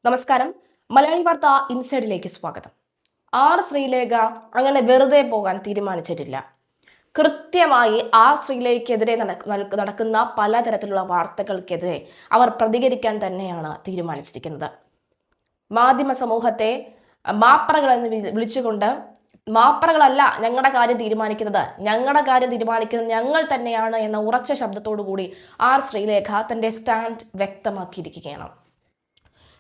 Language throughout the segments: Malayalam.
നമസ്കാരം. മലയാളി വാർത്ത ഇൻസൈഡിലേക്ക് സ്വാഗതം. ശ്രീലേഖ അങ്ങനെ വെറുതെ പോകാൻ തീരുമാനിച്ചിട്ടില്ല. കൃത്യമായി ശ്രീലേഖയ്ക്കെതിരെ നടക്കുന്ന പലതരത്തിലുള്ള വാർത്തകൾക്കെതിരെ അവർ പ്രതികരിക്കാൻ തന്നെയാണ് തീരുമാനിച്ചിരിക്കുന്നത്. മാധ്യമ സമൂഹത്തെ മാപ്രകൾ എന്ന് വിളിച്ചുകൊണ്ട് മാപ്രകളല്ല ഞങ്ങളുടെ കാര്യം തീരുമാനിക്കുന്നത്, ഞങ്ങൾ തന്നെയാണ് എന്ന ഉറച്ച ശബ്ദത്തോടു കൂടി ശ്രീലേഖ തന്റെ സ്റ്റാൻഡ് വ്യക്തമാക്കിയിരിക്കുകയാണ്.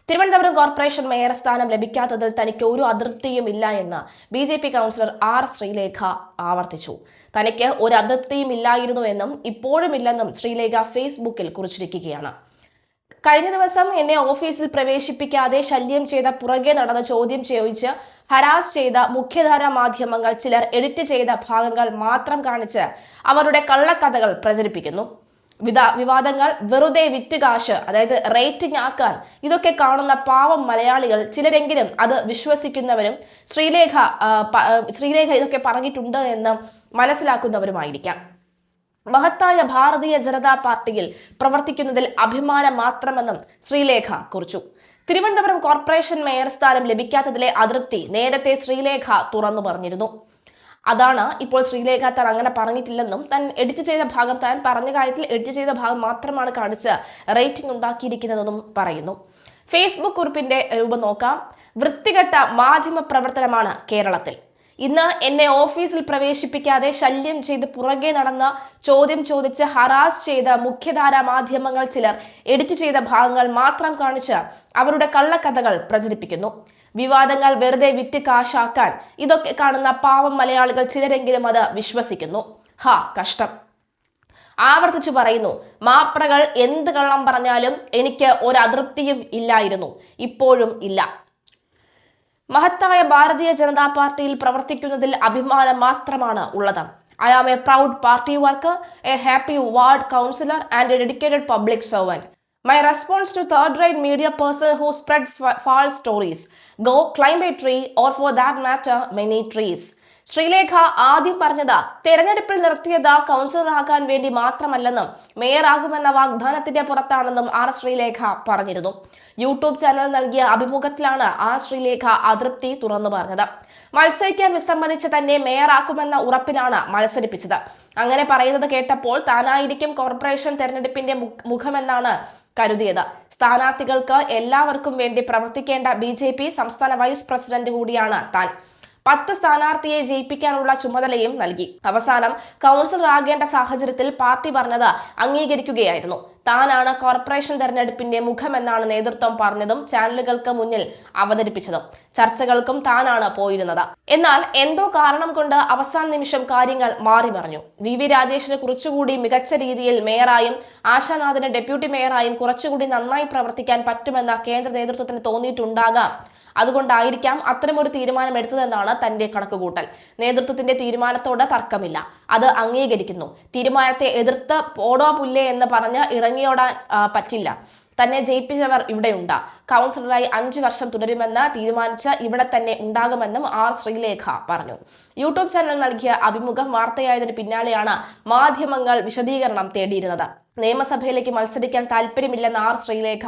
തിരുവനന്തപുരം കോർപ്പറേഷൻ മേയർ സ്ഥാനം ലഭിക്കാത്തതിൽ തനിക്ക് ഒരു അതൃപ്തിയും ഇല്ല എന്ന് BJP കൗൺസിലർ ശ്രീലേഖ ആവർത്തിച്ചു. തനിക്ക് ഒരു അതൃപ്തിയും ഇല്ലായിരുന്നു എന്നും ഇപ്പോഴും ഇല്ലെന്നും ശ്രീലേഖ ഫേസ്ബുക്കിൽ കുറിച്ചിരിക്കുകയാണ്. കഴിഞ്ഞ ദിവസം എന്നെ ഓഫീസിൽ പ്രവേശിപ്പിക്കാതെ ശല്യം ചെയ്ത പുറകെ നടന്ന ചോദ്യം ചോദിച്ച് ഹരാസ് ചെയ്ത മുഖ്യധാരാ മാധ്യമങ്ങൾ ചിലർ എഡിറ്റ് ചെയ്ത ഭാഗങ്ങൾ മാത്രം കാണിച്ച് അവരുടെ കള്ളക്കഥകൾ പ്രചരിപ്പിക്കുന്നു. വിവാദങ്ങൾ വെറുതെ വിറ്റുകാശ്, അതായത് റേറ്റിംഗ് ആക്കാൻ ഇതൊക്കെ കാണുന്ന പാവം മലയാളികൾ ചിലരെങ്കിലും അത് വിശ്വസിക്കുന്നവരും ശ്രീലേഖ ഇതൊക്കെ പറഞ്ഞിട്ടുണ്ട് എന്ന് മനസ്സിലാക്കുന്നവരുമായിരിക്കാം. മഹത്തായ ഭാരതീയ ജനതാ പാർട്ടിയിൽ പ്രവർത്തിക്കുന്നതിൽ അഭിമാനം മാത്രമെന്നും ശ്രീലേഖ കുറിച്ചു. തിരുവനന്തപുരം കോർപ്പറേഷൻ മേയർ സ്ഥാനം ലഭിക്കാത്തതിലെ അതൃപ്തി നേരത്തെ ശ്രീലേഖ തുറന്നു പറഞ്ഞിരുന്നു. അതാണ് ഇപ്പോൾ ശ്രീലേഖ താൻ അങ്ങനെ പറഞ്ഞിട്ടില്ലെന്നും താൻ എഡിറ്റ് ചെയ്ത ഭാഗം, താൻ പറഞ്ഞ കാര്യത്തിൽ എഡിറ്റ് ചെയ്ത ഭാഗം മാത്രമാണ് കാണിച്ച് റേറ്റിംഗ് ഉണ്ടാക്കിയിരിക്കുന്നതെന്നും പറയുന്നു. ഫേസ്ബുക്ക് കുറിപ്പിന്റെ രൂപം നോക്കാം. വൃത്തികെട്ട മാധ്യമ പ്രവർത്തനമാണ് കേരളത്തിൽ. ഇന്ന് എന്നെ ഓഫീസിൽ പ്രവേശിപ്പിക്കാതെ ശല്യം ചെയ്ത് പുറകെ നടന്ന ചോദ്യം ചോദിച്ച് ഹറാസ് ചെയ്ത മുഖ്യധാരാ മാധ്യമങ്ങൾ ചിലർ എഡിറ്റ് ചെയ്ത ഭാഗങ്ങൾ മാത്രം കാണിച്ച് അവരുടെ കള്ളക്കഥകൾ പ്രചരിപ്പിക്കുന്നു. വിവാദങ്ങൾ വെറുതെ വിറ്റ് കാശാക്കാൻ ഇതൊക്കെ കാണുന്ന പാവം മലയാളികൾ ചിലരെങ്കിലും അത് വിശ്വസിക്കുന്നു. കഷ്ടം. ആവർത്തിച്ചു പറയുന്നു, മാപ്രകൾ എന്ത് കള്ളം പറഞ്ഞാലും എനിക്ക് ഒരു അതൃപ്തിയും ഇല്ലായിരുന്നു, ഇപ്പോഴും ഇല്ല. മഹത്തായ ഭാരതീയ ജനതാ പാർട്ടിയിൽ പ്രവർത്തിക്കുന്നതിൽ അഭിമാനം മാത്രമാണ് ഉള്ളത്. I am a proud party worker, a happy ward councillor and a dedicated public servant. My response to third-rate media person who spread false stories: go climb a tree, or for that matter, many trees. Sreelekha ആദ്യം പറഞ്ഞത് തെരഞ്ഞെടുപ്പിൽ നിർത്തിയത് കൗൺസിലറാകാൻ വേണ്ടി മാത്രമല്ലെന്നും മേയറാകുമെന്ന വാഗ്ദാനത്തിന്റെ പുറത്താണെന്നും ശ്രീലേഖ പറഞ്ഞിരുന്നു. യൂട്യൂബ് ചാനൽ നൽകിയ അഭിമുഖത്തിലാണ് ശ്രീലേഖ അതൃപ്തി തുറന്നു പറഞ്ഞത്. മത്സരിക്കാൻ വിസമ്മതിച്ച് തന്നെ മേയറാക്കുമെന്ന ഉറപ്പിലാണ് മത്സരിപ്പിച്ചത്. അങ്ങനെ പറയുന്നത് കേട്ടപ്പോൾ താനായിരിക്കും കോർപ്പറേഷൻ തെരഞ്ഞെടുപ്പിന്റെ മുഖമെന്നാണ് കരുതിയത്. സ്ഥാനാർത്ഥികൾക്ക് എല്ലാവർക്കും വേണ്ടി പ്രവർത്തിക്കേണ്ട BJP സംസ്ഥാന വൈസ് പ്രസിഡന്റ് കൂടിയാണ് താൻ. 10 സ്ഥാനാർത്ഥിയെ ജയിപ്പിക്കാനുള്ള ചുമതലയും നൽകി. അവസാനം കൗൺസിലർ ആകേണ്ട സാഹചര്യത്തിൽ പാർട്ടി പറഞ്ഞത് അംഗീകരിക്കുകയായിരുന്നു. താനാണ് കോർപ്പറേഷൻ തെരഞ്ഞെടുപ്പിന്റെ മുഖമെന്നാണ് നേതൃത്വം പറഞ്ഞതും ചാനലുകൾക്ക് മുന്നിൽ അവതരിപ്പിച്ചതും. ചർച്ചകൾക്കും താനാണ് പോയിരുന്നത്. എന്നാൽ എന്തോ കാരണം കൊണ്ട് അവസാന നിമിഷം കാര്യങ്ങൾ മാറി മറിഞ്ഞു. VV രാജേഷിന് കുറച്ചുകൂടി മികച്ച രീതിയിൽ മേയറായും ആശാനാഥിന് ഡെപ്യൂട്ടി മേയറായും കുറച്ചുകൂടി നന്നായി പ്രവർത്തിക്കാൻ പറ്റുമെന്ന കേന്ദ്ര നേതൃത്വത്തിന് തോന്നിയിട്ടുണ്ടാകാം. അതുകൊണ്ടായിരിക്കാം അത്തരമൊരു തീരുമാനം എടുത്തതെന്നാണ് തന്റെ കണക്കുകൂട്ടൽ. നേതൃത്വത്തിന്റെ തീരുമാനത്തോട് തർക്കമില്ല, അത് അംഗീകരിക്കുന്നു. തീരുമാനത്തെ എതിർത്ത് പോടോ പുല്ലേ എന്ന് പറഞ്ഞ് ഇറങ്ങിയോടാൻ പറ്റില്ല. തന്നെ ജയിപ്പിച്ചവർ ഇവിടെയുണ്ട്. കൗൺസിലറായി 5 വർഷം തുടരുമെന്ന് തീരുമാനിച്ച് ഇവിടെ തന്നെ ഉണ്ടാകുമെന്നും ശ്രീലേഖ പറഞ്ഞു. യൂട്യൂബ് ചാനൽ നൽകിയ അഭിമുഖം വാർത്തയായതിനു പിന്നാലെയാണ് മാധ്യമങ്ങൾ വിശദീകരണം തേടിയിരുന്നത്. നിയമസഭയിലേക്ക് മത്സരിക്കാൻ താല്പര്യമില്ലെന്ന് ശ്രീലേഖ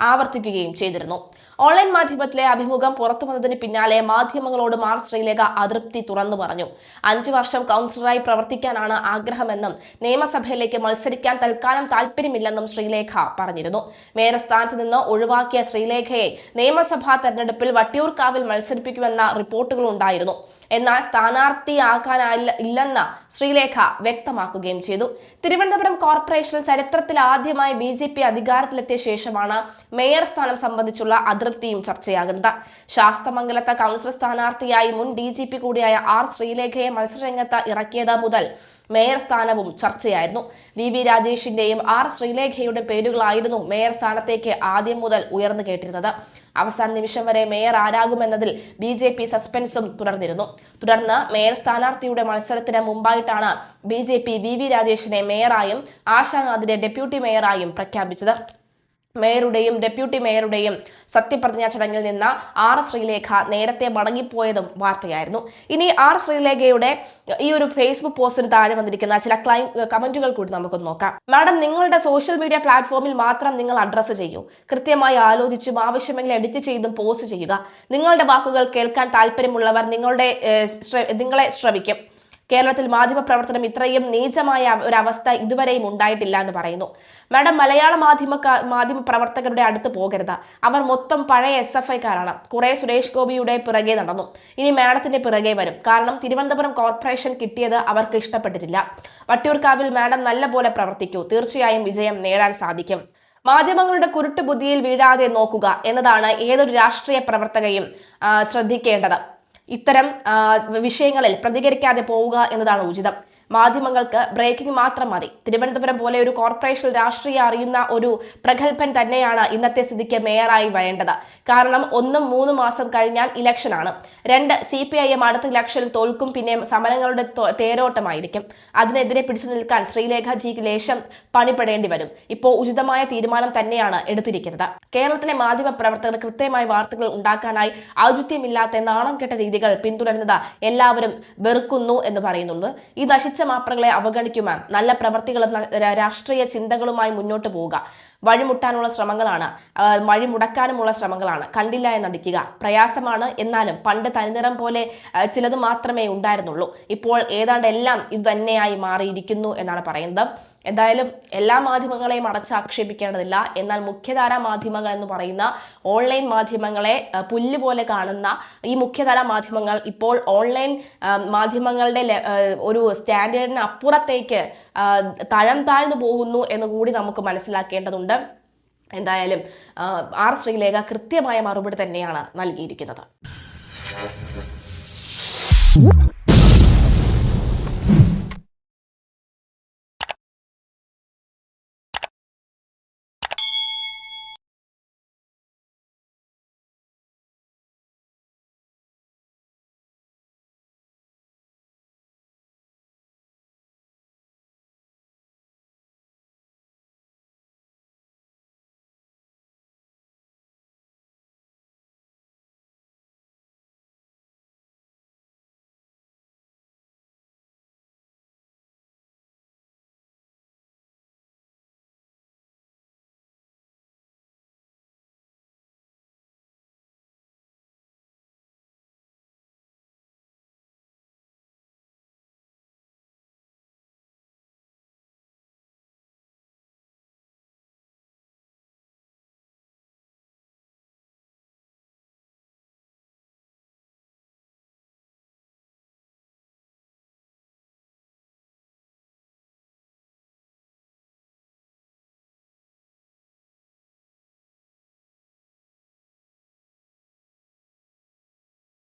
ആവർത്തിക്കുകയും ചെയ്തിരുന്നു. ഓൺലൈൻ മാധ്യമത്തിലെ അഭിമുഖം പുറത്തു വന്നതിന് പിന്നാലെ മാധ്യമങ്ങളോട് ശ്രീലേഖ അതൃപ്തി തുറന്നു പറഞ്ഞു. 5 വർഷം കൗൺസിലറായി പ്രവർത്തിക്കാനാണ് ആഗ്രഹമെന്നും നിയമസഭയിലേക്ക് മത്സരിക്കാൻ തൽക്കാലം താല്പര്യമില്ലെന്നും ശ്രീലേഖ പറഞ്ഞിരുന്നു. മേയർ സ്ഥാനത്ത് നിന്ന് ഒഴിവാക്കിയ ശ്രീലേഖയെ നിയമസഭാ തെരഞ്ഞെടുപ്പിൽ വട്ടിയൂർക്കാവിൽ മത്സരിപ്പിക്കുമെന്ന റിപ്പോർട്ടുകളുണ്ടായിരുന്നു. എന്നാൽ സ്ഥാനാർത്ഥിയാകാനില്ലെന്ന് ശ്രീലേഖ വ്യക്തമാക്കുകയും ചെയ്തു. തിരുവനന്തപുരം കോർപ്പറേഷൻ ചരിത്രത്തിൽ ആദ്യമായി BJP അധികാരത്തിലെത്തിയ ശേഷമാണ് മേയർ സ്ഥാനം സംബന്ധിച്ചുള്ള അതൃപ്തിയും ചർച്ചയാകുന്നത്. ശാസ്തമംഗലത്തെ കൗൺസിലർ സ്ഥാനാർത്ഥിയായി മുൻ DGP കൂടിയായ ശ്രീലേഖയെ മത്സരരംഗത്ത് ഇറക്കിയത് മുതൽ മേയർ സ്ഥാനവും ചർച്ചയായിരുന്നു. VV രാജേഷിന്റെയും ശ്രീലേഖയുടെ പേരുകളായിരുന്നു മേയർ സ്ഥാനത്തേക്ക് ആദ്യം മുതൽ ഉയർന്നു കേട്ടിരുന്നത്. അവസാന നിമിഷം വരെ മേയർ ആരാകുമെന്നതിൽ BJP സസ്പെൻസും തുടർന്നിരുന്നു. തുടർന്ന് മേയർ സ്ഥാനാർത്ഥിയുടെ മത്സരത്തിന് മുമ്പായിട്ടാണ് BJP VV രാജേഷിനെ മേയറായും ആശാനാഥിനെ ഡെപ്യൂട്ടി മേയറായും പ്രഖ്യാപിച്ചത്. മേയറുടെയും ഡെപ്യൂട്ടി മേയറുടെയും സത്യപ്രതിജ്ഞാ ചടങ്ങിൽ നിന്ന് ആർ ശ്രീലേഖ നേരത്തെ മടങ്ങിപ്പോയതും വാർത്തയായിരുന്നു. ഇനി ആർ ശ്രീലേഖയുടെ ഈ ഒരു ഫേസ്ബുക്ക് പോസ്റ്റിന് താഴെ വന്നിരിക്കുന്ന ചില കമന്റുകൾ കൂടി നമുക്കൊന്ന് നോക്കാം. മാഡം, നിങ്ങളുടെ സോഷ്യൽ മീഡിയ പ്ലാറ്റ്ഫോമിൽ മാത്രം നിങ്ങൾ അഡ്രസ്സ് ചെയ്യൂ. കൃത്യമായി ആലോചിച്ചും ആവശ്യമെങ്കിൽ എഡിറ്റ് ചെയ്തും പോസ്റ്റ് ചെയ്യുക. നിങ്ങളുടെ വാക്കുകൾ കേൾക്കാൻ താല്പര്യമുള്ളവർ നിങ്ങളെ ശ്രവിക്കും. കേരളത്തിൽ മാധ്യമ പ്രവർത്തനം ഇത്രയും നീചമായ ഒരവസ്ഥ ഇതുവരെയും ഉണ്ടായിട്ടില്ല എന്ന് പറയുന്നു. മാഡം, മലയാള മാധ്യമ പ്രവർത്തകരുടെ അടുത്ത് പോകരുത്. അവർ മൊത്തം പഴയ SFIക്കാരാണ്. കുറെ സുരേഷ് ഗോപിയുടെ പിറകെ നടന്നു. ഇനി മാഡത്തിന്റെ പിറകെ വരും. കാരണം തിരുവനന്തപുരം കോർപ്പറേഷൻ കിട്ടിയത് അവർക്ക് ഇഷ്ടപ്പെട്ടിട്ടില്ല. വട്ടിയൂർക്കാവിൽ മാഡം നല്ല പോലെ പ്രവർത്തിക്കൂ. തീർച്ചയായും വിജയം നേടാൻ സാധിക്കും. മാധ്യമങ്ങളുടെ കുരുട്ട് ബുദ്ധിയിൽ വീഴാതെ നോക്കുക എന്നതാണ് ഏതൊരു രാഷ്ട്രീയ പ്രവർത്തകയും ശ്രദ്ധിക്കേണ്ടത്. ഇത്തരം വിഷയങ്ങളിൽ പ്രതികരിക്കാതെ പോവുക എന്നതാണ് ഉചിതം. മാധ്യമങ്ങൾക്ക് ബ്രേക്കിംഗ് മാത്രം മതി. തിരുവനന്തപുരം പോലെ ഒരു കോർപ്പറേഷൻ രാഷ്ട്രീയം അറിയുന്ന ഒരു പ്രഗത്ഭൻ തന്നെയാണ് ഇന്നത്തെ സ്ഥിതിക്ക് മേയറായി വരേണ്ടത്. കാരണം 1-3 മാസം കഴിഞ്ഞാൽ ഇലക്ഷനാണ്. 2 CPIM അടുത്ത ഇലക്ഷനിൽ തോൽക്കും. പിന്നെ സമരങ്ങളുടെ തേരോട്ടമായിരിക്കും. അതിനെതിരെ പിടിച്ചു നിൽക്കാൻ ശ്രീലേഖജിക്ക് ലേശം പണിപ്പെടേണ്ടി വരും. ഇപ്പോൾ ഉചിതമായ തീരുമാനം തന്നെയാണ് എടുത്തിരിക്കുന്നത്. കേരളത്തിലെ മാധ്യമ പ്രവർത്തകർ കൃത്യമായ വാർത്തകൾ ഉണ്ടാക്കാനായി ഔചിത്യമില്ലാത്ത നാണം കെട്ട രീതികൾ പിന്തുടരുന്നത് എല്ലാവരും വെറുക്കുന്നു എന്ന് പറയുന്നുണ്ട്. ഈ നശിച്ച മാപ്രകളെ അവഗണിക്കുവാൻ നല്ല പ്രവർത്തികളും രാഷ്ട്രീയ ചിന്തകളുമായി മുന്നോട്ട് പോവുക. വഴിമുട്ടാനുള്ള ശ്രമങ്ങളാണ്, വഴിമുടക്കാനുമുള്ള ശ്രമങ്ങളാണ്. കണ്ടില്ല എന്നടിക്കുക പ്രയാസമാണ്. എന്നാലും പണ്ട് തനിനിറം പോലെ ചിലത് മാത്രമേ ഉണ്ടായിരുന്നുള്ളൂ. ഇപ്പോൾ ഏതാണ്ട് എല്ലാം ഇത് തന്നെയായി മാറിയിരിക്കുന്നു എന്നാണ് പറയുന്നത്. എന്തായാലും എല്ലാ മാധ്യമങ്ങളെയും അടച്ചാക്ഷേപിക്കേണ്ടതില്ല. എന്നാൽ മുഖ്യധാരാ മാധ്യമങ്ങൾ എന്ന് പറയുന്ന ഓൺലൈൻ മാധ്യമങ്ങളെ പുല്ലുപോലെ കാണുന്ന ഈ മുഖ്യധാരാ മാധ്യമങ്ങൾ ഇപ്പോൾ ഓൺലൈൻ മാധ്യമങ്ങളുടെ ഒരു സ്റ്റാൻഡേർഡിന് അപ്പുറത്തേക്ക് തഴം താഴ്ന്നു പോകുന്നു എന്ന് കൂടി നമുക്ക് മനസ്സിലാക്കേണ്ടതുണ്ട്. എന്തായാലും ആർ ശ്രീലേഖ കൃത്യമായ മറുപടി തന്നെയാണ് നൽകിയിരിക്കുന്നത്.